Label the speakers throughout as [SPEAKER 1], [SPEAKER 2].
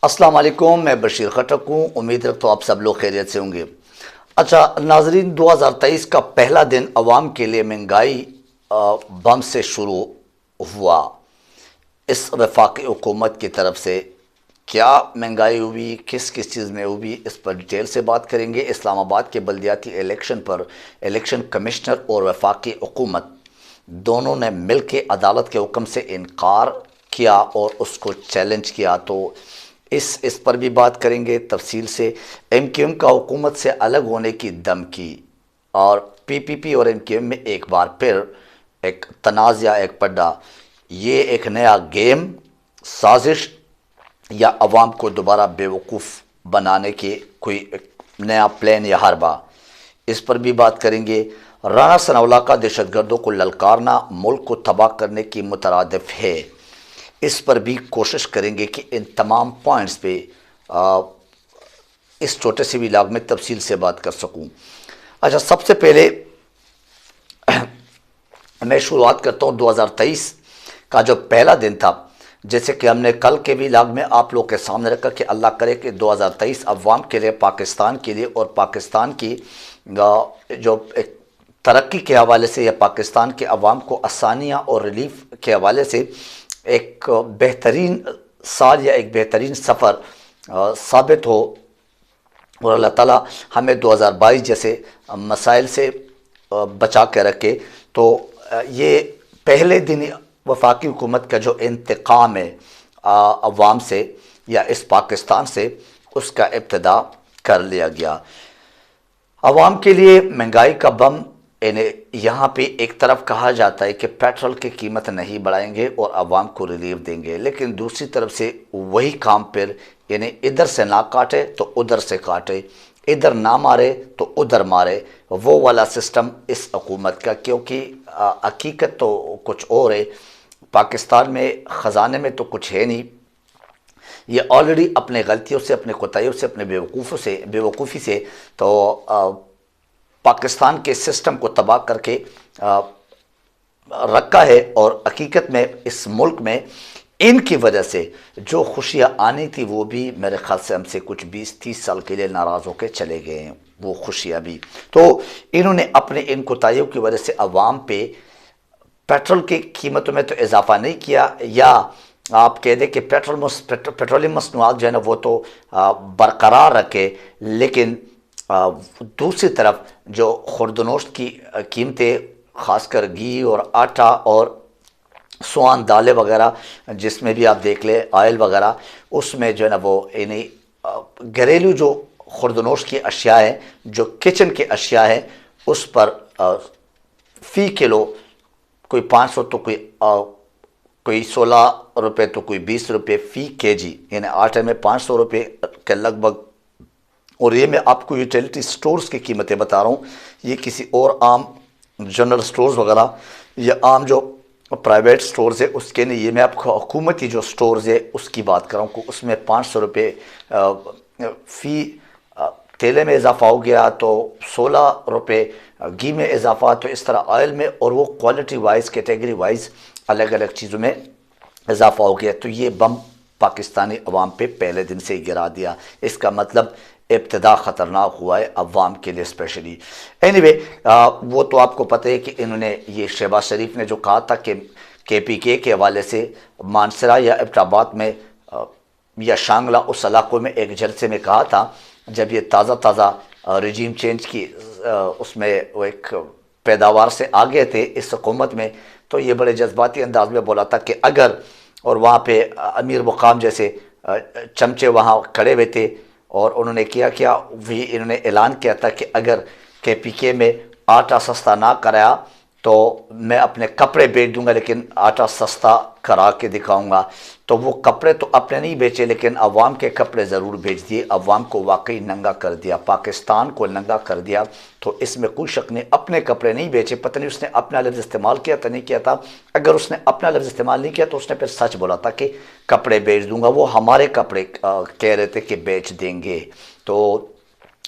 [SPEAKER 1] السلام علیکم، میں بشیر خٹک ہوں۔ امید رکھتا ہوں آپ سب لوگ خیریت سے ہوں گے۔ اچھا ناظرین، 2023 کا پہلا دن عوام کے لیے مہنگائی بم سے شروع ہوا۔ اس وفاقی حکومت کی طرف سے کیا مہنگائی ہوئی، کس کس چیز میں ہوئی، اس پر ڈیٹیل سے بات کریں گے۔ اسلام آباد کے بلدیاتی الیکشن پر الیکشن کمشنر اور وفاقی حکومت دونوں نے مل کے عدالت کے حکم سے انکار کیا اور اس کو چیلنج کیا، تو اس پر بھی بات کریں گے تفصیل سے۔ ایم کیو ایم کا حکومت سے الگ ہونے کی دھمکی، اور پی پی پی اور ایم کیو ایم میں ایک بار پھر ایک تنازع، ایک پڈا، یہ ایک نیا گیم، سازش یا عوام کو دوبارہ بے وقوف بنانے کے کوئی ایک نیا پلان یا حربہ، اس پر بھی بات کریں گے۔ رانا ثناءاللہ کا دہشت گردوں کو للکارنا ملک کو تباہ کرنے کی مترادف ہے، اس پر بھی کوشش کریں گے کہ ان تمام پوائنٹس پہ اس چھوٹے سے ولاگ میں تفصیل سے بات کر سکوں۔ اچھا، سب سے پہلے میں شروعات کرتا ہوں 2023 کا جو پہلا دن تھا، جیسے کہ ہم نے کل کے ولاگ میں آپ لوگ کے سامنے رکھا کہ اللہ کرے کہ 2023 عوام کے لیے، پاکستان کے لیے اور پاکستان کی جو ایک ترقی کے حوالے سے یا پاکستان کے عوام کو آسانیاں اور ریلیف کے حوالے سے ایک بہترین سال یا ایک بہترین سفر ثابت ہو، اور اللہ تعالیٰ ہمیں 2022 جیسے مسائل سے بچا کے رکھے۔ تو یہ پہلے دن وفاقی حکومت کا جو انتقام ہے عوام سے یا اس پاکستان سے، اس کا ابتدا کر لیا گیا۔ عوام کے لیے مہنگائی کا بم، یہاں پہ ایک طرف کہا جاتا ہے کہ پیٹرول کی قیمت نہیں بڑھائیں گے اور عوام کو ریلیف دیں گے، لیکن دوسری طرف سے وہی کام پھر ادھر سے نہ کاٹے تو ادھر سے کاٹے، ادھر نہ مارے تو ادھر مارے، وہ والا سسٹم اس حکومت کا۔ کیونکہ حقیقت تو کچھ اور ہے، پاکستان میں خزانے میں تو کچھ ہے نہیں، یہ آلریڈی اپنے غلطیوں سے، اپنے کوتاہیوں سے، اپنے بے وقوفی سے تو پاکستان کے سسٹم کو تباہ کر کے رکھا ہے، اور حقیقت میں اس ملک میں ان کی وجہ سے جو خوشیاں آنی تھی وہ بھی میرے خیال سے ہم سے کچھ 20-30 سال کے لیے ناراض ہو کے چلے گئے ہیں، وہ خوشیاں بھی۔ تو انہوں نے اپنے ان کوتاہیوں کی وجہ سے عوام پہ پیٹرول کی قیمتوں میں تو اضافہ نہیں کیا، یا آپ کہہ دیں کہ پیٹرولیم مصنوعات جو ہے نا وہ تو برقرار رکھے، لیکن دوسری طرف جو خوردنوشت کی قیمتیں، خاص کر گھی اور آٹا اور سوان دالیں وغیرہ، جس میں بھی آپ دیکھ لیں آئل وغیرہ، اس میں جو ہے نا وہ گھریلو جو خوردنوش کی اشیاء ہیں، جو کچن کے اشیاء ہیں، اس پر فی کلو کوئی 500 تو کوئی 16 روپے تو کوئی 20 روپے فی کے جی، یعنی آٹے میں 500 روپے کے لگ بھگ۔ اور یہ میں آپ کو یوٹیلیٹی سٹورز کی قیمتیں بتا رہا ہوں، یہ کسی اور عام جنرل سٹورز وغیرہ یا عام جو پرائیویٹ سٹورز ہے اس کے نہیں، یہ میں آپ کو حکومتی جو سٹورز ہے اس کی بات کر رہا ہوں کہ اس میں 500 روپے فی تیلے میں اضافہ ہو گیا، تو 16 روپے گھی میں اضافہ، تو اس طرح آئل میں، اور وہ کوالٹی وائز، کیٹیگری وائز الگ الگ چیزوں میں اضافہ ہو گیا۔ تو یہ بم پاکستانی عوام پہ پہلے دن سے ہی گرا دیا، اس کا مطلب ابتدا خطرناک ہوا ہے عوام کے لیے اسپیشلی۔ اینی وے، وہ تو آپ کو پتہ ہے کہ انہوں نے یہ شہباز شریف نے جو کہا تھا کہ کے پی کے حوالے سے مانسرا یا ایبٹ آباد میں یا شانگلہ، اس علاقوں میں ایک جلسے میں کہا تھا، جب یہ تازہ رجیم چینج کی اس میں وہ ایک پیداوار سے آگے تھے اس حکومت میں، تو یہ بڑے جذباتی انداز میں بولا تھا کہ اگر، اور وہاں پہ امیر مقام جیسے چمچے وہاں کھڑے ہوئے تھے، اور انہوں نے کیا بھی انہوں نے اعلان کیا تھا کہ اگر کے پی کے میں آٹا سستا نہ کرایا تو میں اپنے کپڑے بیچ دوں گا، لیکن آٹا سستا کرا کے دکھاؤں گا۔ تو وہ کپڑے تو اپنے نہیں بیچے، لیکن عوام کے کپڑے ضرور بیچ دیے، عوام کو واقعی ننگا کر دیا، پاکستان کو ننگا کر دیا۔ تو اس میں کوئی شک نہیں، اپنے کپڑے نہیں بیچے، پتہ نہیں اس نے اپنا لفظ استعمال کیا تھا نہیں کیا تھا۔ اگر اس نے اپنا لفظ استعمال نہیں کیا تو اس نے پھر سچ بولا تھا کہ کپڑے بیچ دوں گا، وہ ہمارے کپڑے کہہ رہے تھے کہ بیچ دیں گے۔ تو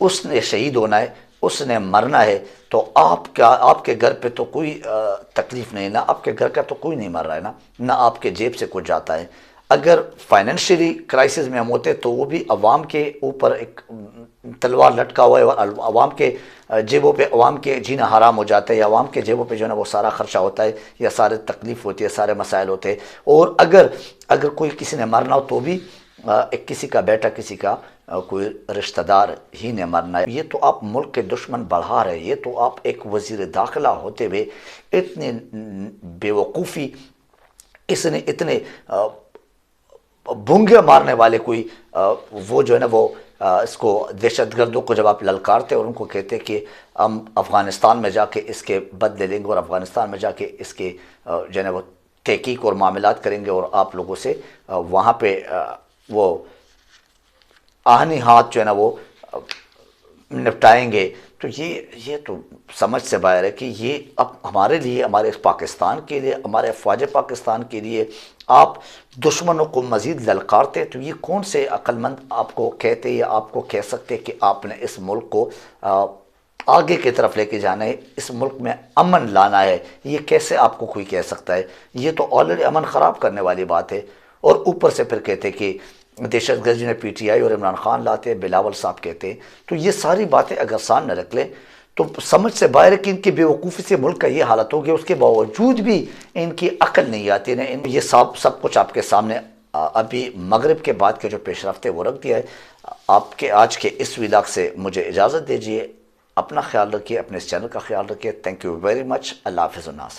[SPEAKER 1] اس نے شہید ہونا ہے، اس نے مرنا ہے، تو آپ کے گھر پہ تو کوئی تکلیف نہیں، نہ آپ کے گھر کا تو کوئی نہیں مر رہا ہے نا، نہ آپ کے جیب سے کچھ جاتا ہے۔ اگر فائنینشلی کرائسس میں ہم ہوتے تو وہ بھی عوام کے اوپر ایک تلوار لٹکا ہوا ہے، اور عوام کے جیبوں پہ عوام کے جینا حرام ہو جاتا ہے، یا عوام کے جیبوں پہ جو ہے نا وہ سارا خرچہ ہوتا ہے، یا سارے تکلیف ہوتی ہے، سارے مسائل ہوتے ہیں۔ اور اگر کوئی کسی نے مرنا ہو تو بھی ایک کسی کا بیٹا، کسی کا کوئی رشتہ دار ہی نے مرنا ہے۔ یہ تو آپ ملک کے دشمن بڑھا رہے، یہ تو آپ ایک وزیر داخلہ ہوتے ہوئے اتنی بے وقوفی، اس نے اتنے بھونگے مارنے والے کوئی وہ جو ہے نا وہ اس کو دہشت گردوں کو جب آپ للکارتے اور ان کو کہتے کہ ہم افغانستان میں جا کے اس کے بدلے لیں گے، اور افغانستان میں جا کے اس کے جو ہے نا وہ تحقیق اور معاملات کریں گے، اور آپ لوگوں سے وہاں پہ وہ آہنی ہاتھ جو ہے نا وہ نپٹائیں گے، تو یہ تو سمجھ سے باہر ہے کہ یہ اب ہمارے لیے، ہمارے پاکستان کے لیے، ہمارے افواج پاکستان کے لیے آپ دشمنوں کو مزید للکارتے، تو یہ کون سے عقل مند آپ کو کہتے یا آپ کو کہہ سکتے کہ آپ نے اس ملک کو آگے کی طرف لے کے جانا ہے، اس ملک میں امن لانا ہے؟ یہ کیسے آپ کو کوئی کہہ سکتا ہے؟ یہ تو آلریڈی امن خراب کرنے والی بات ہے، اور اوپر سے پھر کہتے کہ دہشت گردی نے پی ٹی آئی اور عمران خان لاتے، بلاول صاحب کہتے، تو یہ ساری باتیں اگر سامنے رکھ لیں تو سمجھ سے باہر ہے کہ ان کی بے وقوفی سے ملک کا یہ حالت ہو گیا، اس کے باوجود بھی ان کی عقل نہیں آتی نا، یہ سب کچھ آپ کے سامنے ابھی مغرب کے بعد کے جو پیش رفت ہے وہ رکھ دیا ہے۔ آپ کے آج کے اس ولاگ سے مجھے اجازت دیجیے، اپنا خیال رکھیے، اپنے اس چینل کا خیال رکھیے۔ تھینک یو ویری مچ، اللہ حافظ الناس۔